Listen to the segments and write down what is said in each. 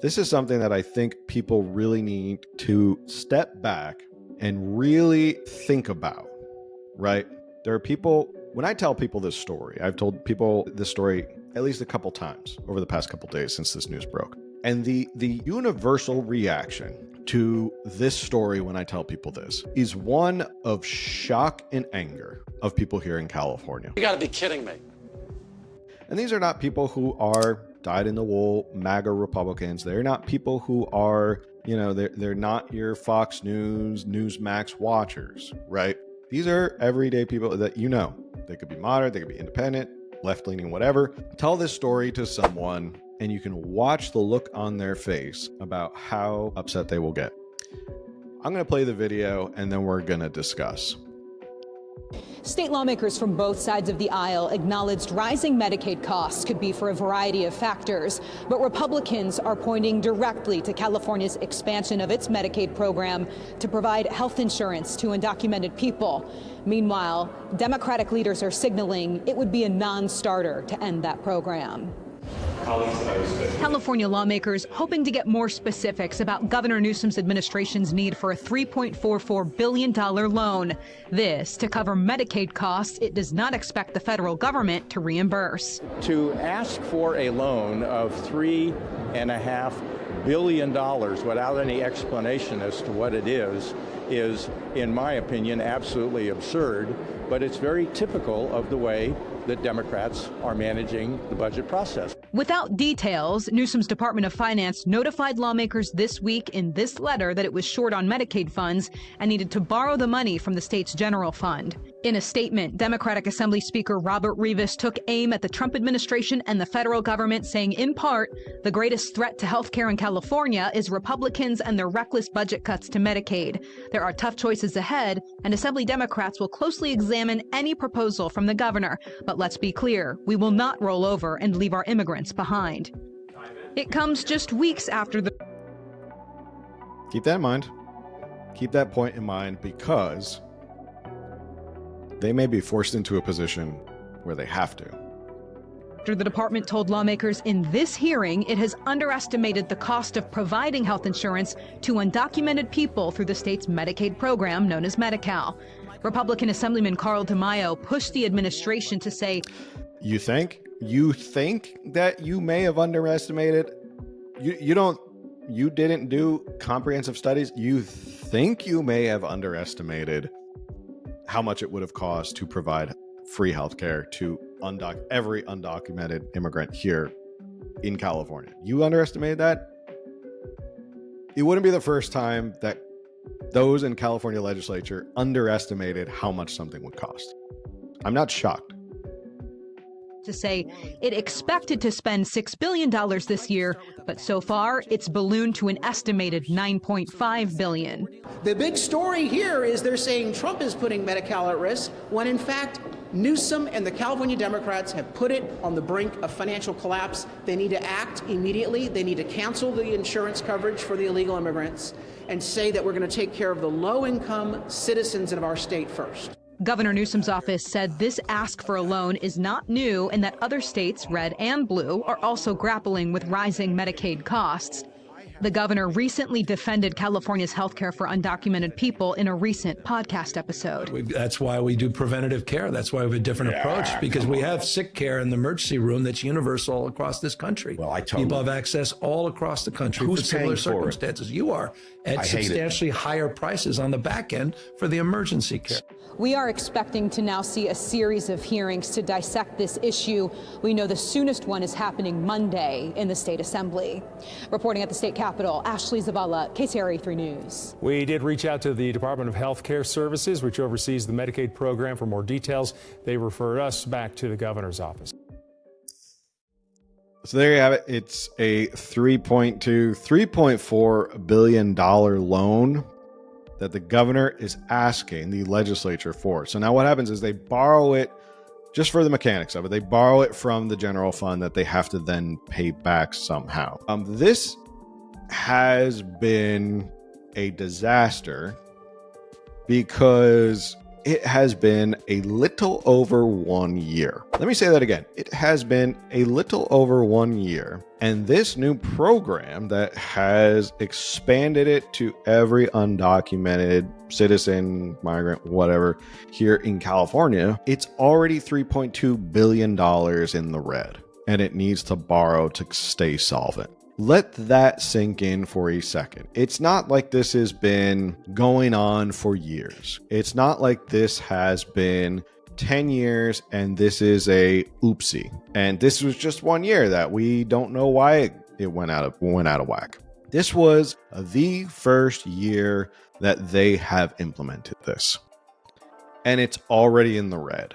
This is something that I think people really need to step back and really think about, right? There are people, when I tell people this story, I've told people this story at least a couple times over the past couple days since this news broke. And the universal reaction to this story when I tell people this is one of shock and anger of people here in California. You gotta be kidding me. And these are not people who are dyed-in-the-wool MAGA Republicans. They're not people who are, they're not your Fox News, Newsmax watchers, right? These are everyday people that They could be moderate, they could be independent, left-leaning, whatever. Tell this story to someone and you can watch the look on their face about how upset they will get. I'm going to play the video and then we're going to discuss. State lawmakers from both sides of the aisle acknowledged rising Medicaid costs could be for a variety of factors, but Republicans are pointing directly to California's expansion of its Medicaid program to provide health insurance to undocumented people. Meanwhile, Democratic leaders are signaling it would be a non-starter to end that program. California lawmakers hoping to get more specifics about Governor Newsom's administration's need for a $3.44 billion loan. This to cover Medicaid costs it does not expect the federal government to reimburse. To ask for a loan of $3.5 billion without any explanation as to what it is, in my opinion, absolutely absurd. But it's very typical of the way that Democrats are managing the budget process. Without details, Newsom's Department of Finance notified lawmakers this week in this letter that it was short on Medicaid funds and needed to borrow the money from the state's general fund. In a statement, Democratic Assembly Speaker Robert Rivas took aim at the Trump administration and the federal government, saying, in part, the greatest threat to health care in California is Republicans and their reckless budget cuts to Medicaid. There are tough choices ahead, and Assembly Democrats will closely examine any proposal from the governor. But let's be clear, we will not roll over and leave our immigrants behind. It comes just weeks after the... Keep that in mind. Keep that point in mind, because they may be forced into a position where they have to. After the department told lawmakers in this hearing it has underestimated the cost of providing health insurance to undocumented people through the state's Medicaid program known as Medi-Cal. Republican Assemblyman Carl DeMaio pushed the administration to say, You think that you may have underestimated? You didn't do comprehensive studies? You think you may have underestimated how much it would have cost to provide free health care to every undocumented immigrant here in California. You underestimated that? It wouldn't be the first time that those in California legislature underestimated how much something would cost. I'm not shocked. To say it expected to spend $6 billion this year, but so far it's ballooned to an estimated $9.5 billion. The big story here is they're saying Trump is putting Medi-Cal at risk, when in fact Newsom and the California Democrats have put it on the brink of financial collapse. They need to act immediately. They need to cancel the insurance coverage for the illegal immigrants and say that we're going to take care of the low-income citizens of our state first. Governor Newsom's office said this ask for a loan is not new and that other states, red and blue, are also grappling with rising Medicaid costs. The governor recently defended California's health care for undocumented people in a recent podcast episode. That's why we do preventative care. That's why we have a different approach, because we have sick care in the emergency room that's universal across this country. Well, people have access all across the country for similar circumstances. You are at substantially higher prices on the back end for the emergency care. We are expecting to now see a series of hearings to dissect this issue. We know the soonest one is happening Monday in the State Assembly. Reporting at the State Capitol, Ashley Zavala, KCRA 3 News. We did reach out to the Department of Health Care Services, which oversees the Medicaid program, for more details. They referred us back to the governor's office. So there you have it. It's a $3.4 billion loan that the governor is asking the legislature for. So now what happens is they borrow it just for the mechanics of it. They borrow it from the general fund that they have to then pay back somehow. This has been a disaster because it has been a little over 1 year. Let me say that again. It has been a little over 1 year. And this new program that has expanded it to every undocumented citizen, migrant, whatever, here in California, it's already $3.2 billion in the red, and it needs to borrow to stay solvent. Let that sink in for a second. It's not like this has been going on for years. It's not like this has been 10 years and this is a oopsie. And this was just 1 year that we don't know why it went out of whack. This was the first year that they have implemented this. And it's already in the red.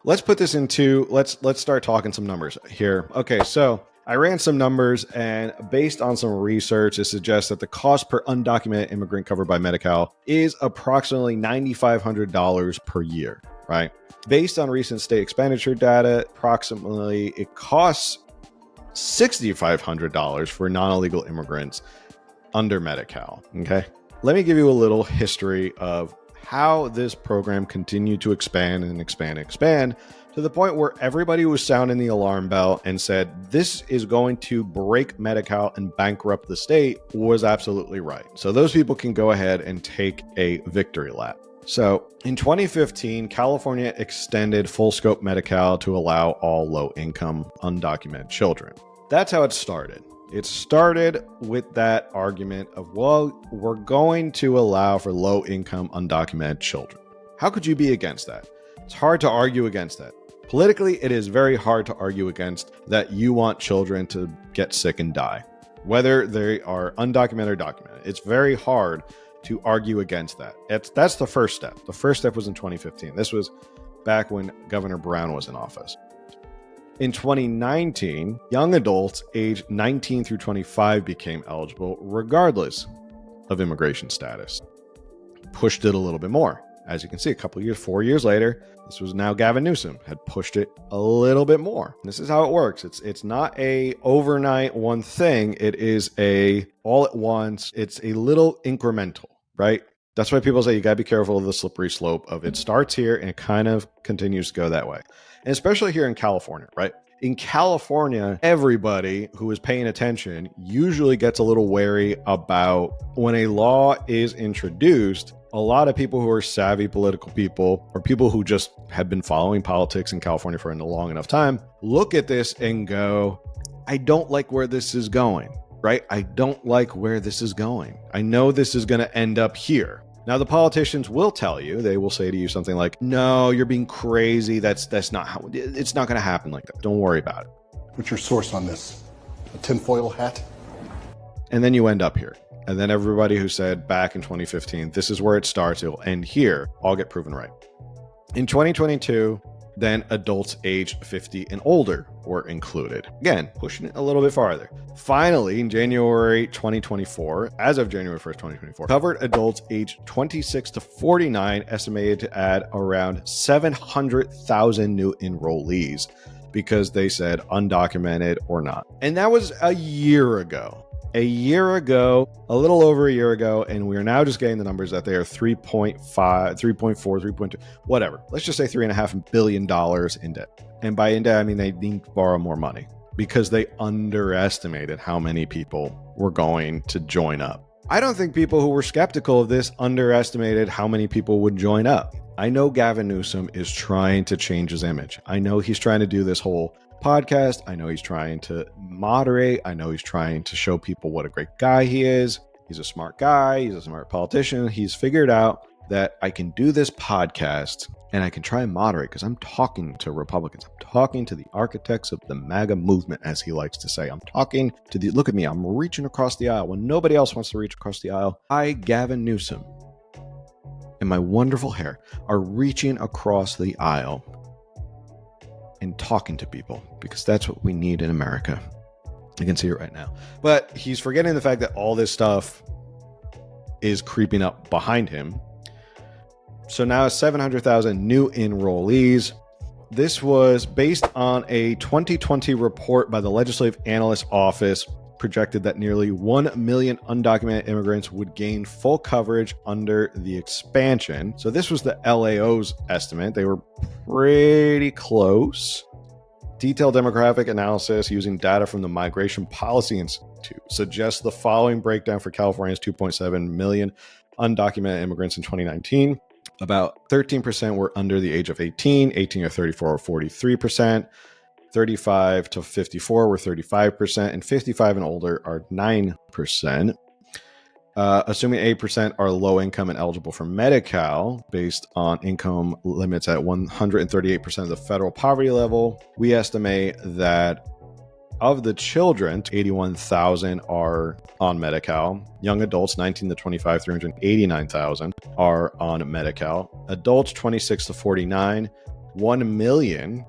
Let's put this into, let's start talking some numbers here. Okay, so I ran some numbers, and based on some research, it suggests that the cost per undocumented immigrant covered by Medi-Cal is approximately $9,500 per year, right? Based on recent state expenditure data, approximately it costs $6,500 for non-illegal immigrants under Medi-Cal, okay? Let me give you a little history of how this program continued to expand and expand and expand to the point where everybody was sounding the alarm bell and said, this is going to break Medi-Cal and bankrupt the state, was absolutely right. So those people can go ahead and take a victory lap. So in 2015, California extended full scope Medi-Cal to allow all low income undocumented children. That's how it started. It started with that argument of, well, we're going to allow for low income undocumented children. How could you be against that? It's hard to argue against that. Politically, it is very hard to argue against that you want children to get sick and die, whether they are undocumented or documented. It's very hard to argue against that. That's the first step. The first step was in 2015. This was back when Governor Brown was in office. In 2019, young adults aged 19 through 25 became eligible regardless of immigration status. Pushed it a little bit more. As you can see, a couple years, 4 years later, this was now Gavin Newsom had pushed it a little bit more. This is how it works. It's not a overnight one thing. It is a all at once. It's a little incremental, right? That's why people say you got to be careful of the slippery slope of it starts here and it kind of continues to go that way. And especially here in California, right? In California, everybody who is paying attention usually gets a little wary about when a law is introduced. A lot of people who are savvy political people or people who just have been following politics in California for a long enough time look at this and go, I don't like where this is going, right? I don't like where this is going. I know this is going to end up here. Now, the politicians will tell you, they will say to you something like, no, you're being crazy. That's not how, it's not going to happen like that. Don't worry about it. What's your source on this? A tinfoil hat? And then you end up here. And then everybody who said back in 2015, this is where it starts, it'll end here, all get proven right. In 2022, then adults aged 50 and older were included. Again, pushing it a little bit farther. Finally, in January 2024, as of January 1st, 2024, covered adults aged 26 to 49 estimated to add around 700,000 new enrollees because they said undocumented or not. And that was a year ago. A year ago, a little over a year ago, and we're now just getting the numbers that they are 3.5, 3.4, 3.2, whatever. Let's just say $3.5 billion in debt. And by in debt, I mean they need to borrow more money because they underestimated how many people were going to join up. I don't think people who were skeptical of this underestimated how many people would join up. I know Gavin Newsom is trying to change his image. I know he's trying to do this whole podcast. I know he's trying to moderate. I know he's trying to show people what a great guy he is. He's a smart guy. He's a smart politician. He's figured out that I can do this podcast and I can try and moderate because I'm talking to Republicans. I'm talking to the architects of the MAGA movement, as he likes to say. I'm talking to the, look at me, I'm reaching across the aisle when nobody else wants to reach across the aisle. I, Gavin Newsom, and my wonderful hair are reaching across the aisle and talking to people because that's what we need in America. You can see it right now. But he's forgetting the fact that all this stuff is creeping up behind him. So now 700,000 new enrollees. This was based on a 2020 report by the Legislative Analyst Office projected that nearly 1 million undocumented immigrants would gain full coverage under the expansion. So this was the LAO's estimate. They were pretty close. Detailed demographic analysis using data from the Migration Policy Institute suggests the following breakdown for California's 2.7 million undocumented immigrants in 2019. About 13% were under the age of 18, 18 to 34 or 43%, 35 to 54 were 35%, and 55 and older are 9%. Assuming 8% are low income and eligible for Medi-Cal based on income limits at 138% of the federal poverty level, we estimate that of the children, 81,000 are on Medi-Cal. Young adults, 19 to 25, 389,000 are on Medi-Cal. Adults, 26 to 49, 1 million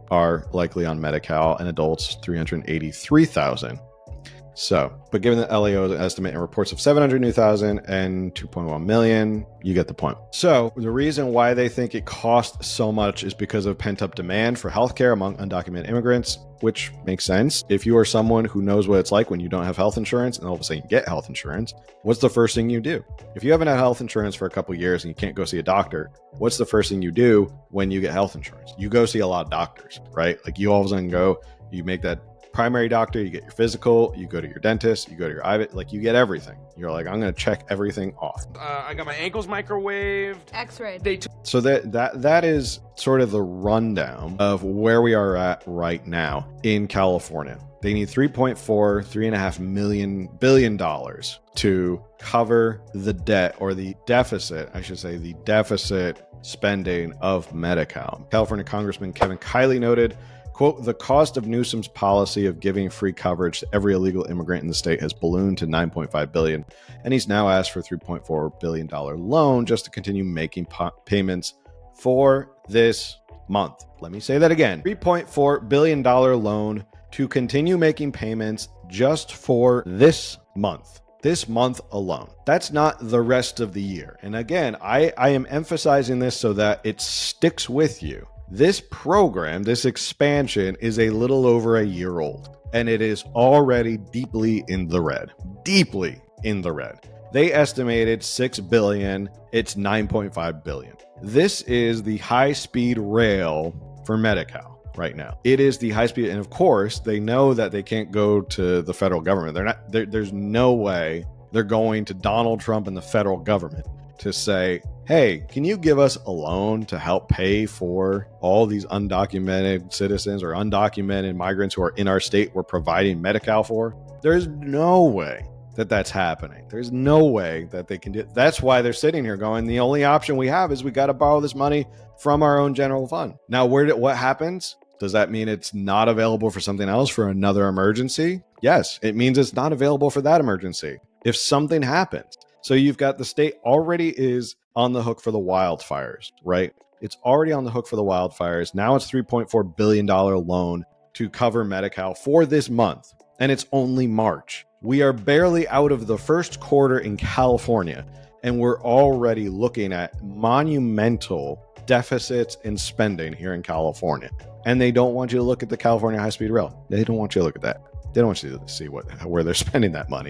are likely on Medi-Cal, and adults, 383,000. So, but given the LAO's estimate and reports of 700,000 and 2.1 million, you get the point. So the reason why they think it costs so much is because of pent-up demand for healthcare among undocumented immigrants, which makes sense. If you are someone who knows what it's like when you don't have health insurance and all of a sudden you get health insurance, what's the first thing you do? If you haven't had health insurance for a couple of years and you can't go see a doctor, what's the first thing you do when you get health insurance? You go see a lot of doctors, right? Like you all of a sudden go, you make that primary doctor, you get your physical, you go to your dentist, you go to your eye, like you get everything. You're like, I'm going to check everything off. I got my ankles microwaved. X-rayed. So that is sort of the rundown of where we are at right now in California. They need $3.5 billion to cover the debt, or the deficit, I should say, the deficit spending of Medi-Cal. California Congressman Kevin Kiley noted, quote, the cost of Newsom's policy of giving free coverage to every illegal immigrant in the state has ballooned to $9.5 billion, and he's now asked for a $3.4 billion loan just to continue making payments for this month. Let me say that again. $3.4 billion loan to continue making payments just for this month. This month alone. That's not the rest of the year. And again, I am emphasizing this so that it sticks with you. This program, this expansion, is a little over a year old, and it is already deeply in the red. Deeply in the red. They estimated $6 billion. It's $9.5 billion. This is the high-speed rail for Medi-Cal right now. It is the high-speed, and of course, they know that they can't go to the federal government. There's no way they're going to Donald Trump and the federal government to say, hey, can you give us a loan to help pay for all these undocumented citizens or undocumented migrants who are in our state we're providing Medi-Cal for? There's no way that that's happening. There's no way that they can do it. That's why they're sitting here going, the only option we have is we got to borrow this money from our own general fund. Now, what happens? Does that mean it's not available for something else, for another emergency? Yes, it means it's not available for that emergency if something happens. So you've got the state already is on the hook for the wildfires, right? It's already on the hook for the wildfires. Now it's $3.4 billion loan to cover Medi-Cal for this month. And it's only March. We are barely out of the first quarter in California, and we're already looking at monumental deficits in spending here in California. And they don't want you to look at the California high-speed rail. They don't want you to look at that. They don't want you to see where they're spending that money.